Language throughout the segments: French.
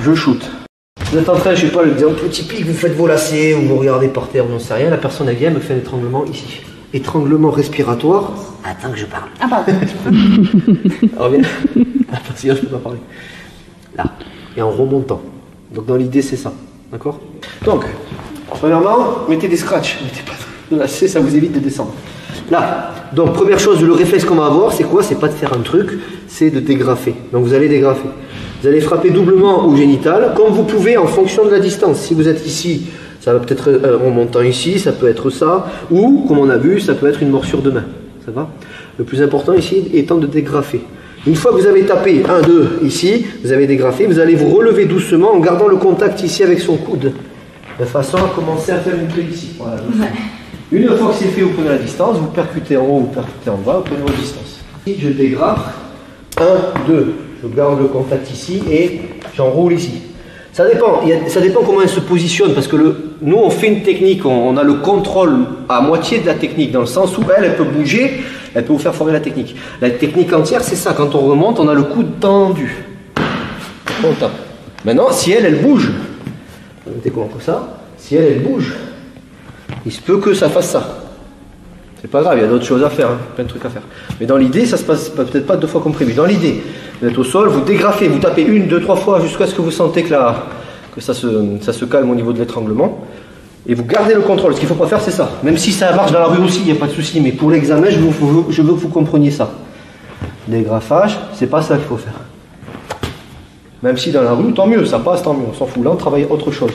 je shoot. Vous êtes en train, je sais pas, l'exemple typique, vous faites vos lacets ou vous regardez par terre, on n'en sait rien, la personne elle vient, me fait un étranglement ici. Étranglement respiratoire. Attends que je parle. Ah pardon. Reviens. Sinon je peux pas parler. Là. Et en remontant. Donc dans l'idée c'est ça. D'accord? Donc, premièrement, mettez des scratchs. Mettez pas de lacets, ça vous évite de descendre. Là. Donc première chose, le réflexe qu'on va avoir, c'est quoi? C'est pas de faire un truc, c'est de dégrafer. Donc vous allez dégrafer. Vous allez frapper doublement au génital, comme vous pouvez en fonction de la distance. Si vous êtes ici, ça va peut-être en montant ici, ça peut être ça, ou, comme on a vu, ça peut être une morsure de main. Ça va? Le plus important ici étant de dégrafer. Une fois que vous avez tapé 1, 2 ici, vous avez dégrafé, vous allez vous relever doucement en gardant le contact ici avec son coude, de façon à commencer à faire une plaie ici. Voilà, une fois que c'est fait, vous prenez la distance, vous percutez en haut, vous percutez en bas, vous prenez votre distance. Je dégrafe, 1, 2, je garde le contact ici et j'enroule ici. Ça dépend comment elle se positionne, parce que nous on fait une technique, on a le contrôle à moitié de la technique, dans le sens où elle peut bouger, elle peut vous faire foirer la technique. La technique entière c'est ça, quand on remonte, on a le coude tendu. On tape. Maintenant, si elle bouge, vous mettez comment comme ça, si elle bouge, il se peut que ça fasse ça. C'est pas grave, il y a d'autres choses à faire, hein, plein de trucs à faire. Mais dans l'idée, ça se passe peut-être pas 2 fois comme prévu. Dans l'idée, vous êtes au sol, vous dégrafez, vous tapez 1, 2, 3 fois jusqu'à ce que vous sentez que ça se calme au niveau de l'étranglement. Et vous gardez le contrôle. Ce qu'il ne faut pas faire, c'est ça. Même si ça marche dans la rue aussi, il n'y a pas de souci. Mais pour l'examen, je veux que vous compreniez ça. Dégrafage, c'est pas ça qu'il faut faire. Même si dans la rue, tant mieux, ça passe, tant mieux. On s'en fout. Là, on travaille autre chose.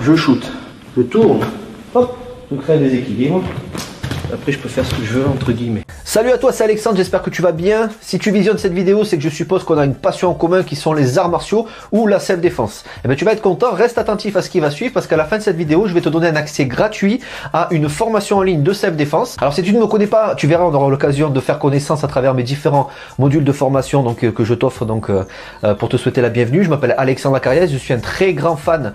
Je shoot. Je tourne. Hop. Je crée un déséquilibre. Après, je peux faire ce que je veux, entre guillemets. Salut à toi, c'est Alexandre, j'espère que tu vas bien. Si tu visionnes cette vidéo, c'est que je suppose qu'on a une passion en commun qui sont les arts martiaux ou la self-défense. Eh bien, tu vas être content, reste attentif à ce qui va suivre parce qu'à la fin de cette vidéo, je vais te donner un accès gratuit à une formation en ligne de self-défense. Alors, si tu ne me connais pas, tu verras, on aura l'occasion de faire connaissance à travers mes différents modules de formation que je t'offre pour te souhaiter la bienvenue. Je m'appelle Alexandre Lacarrière, je suis un très grand fan,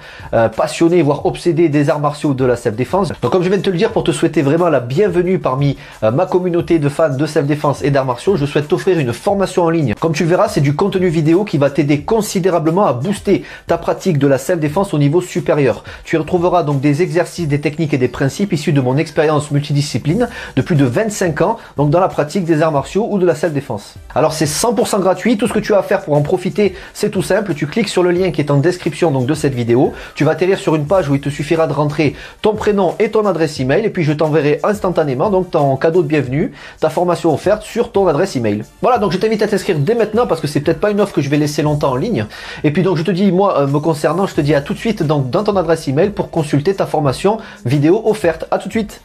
passionné, voire obsédé des arts martiaux de la self-défense. Donc, comme je viens de te le dire, pour te souhaiter vraiment la bienvenue parmi ma communauté de fans de self-défense et d'arts martiaux, je souhaite t'offrir une formation en ligne. Comme tu le verras, c'est du contenu vidéo qui va t'aider considérablement à booster ta pratique de la self-défense au niveau supérieur. Tu y retrouveras donc des exercices, des techniques et des principes issus de mon expérience multidiscipline de plus de 25 ans, donc dans la pratique des arts martiaux ou de la self-défense. Alors c'est 100% gratuit, tout ce que tu as à faire pour en profiter, c'est tout simple, tu cliques sur le lien qui est en description donc de cette vidéo, tu vas atterrir sur une page où il te suffira de rentrer ton prénom et ton adresse email et puis je t'enverrai instantanément donc ton cadeau de bienvenue, ta formation offerte sur ton adresse email. Voilà, donc je t'invite à t'inscrire dès maintenant parce que c'est peut-être pas une offre que je vais laisser longtemps en ligne. Et puis donc je te dis, moi me concernant, je te dis à tout de suite donc dans ton adresse email pour consulter ta formation vidéo offerte. À tout de suite.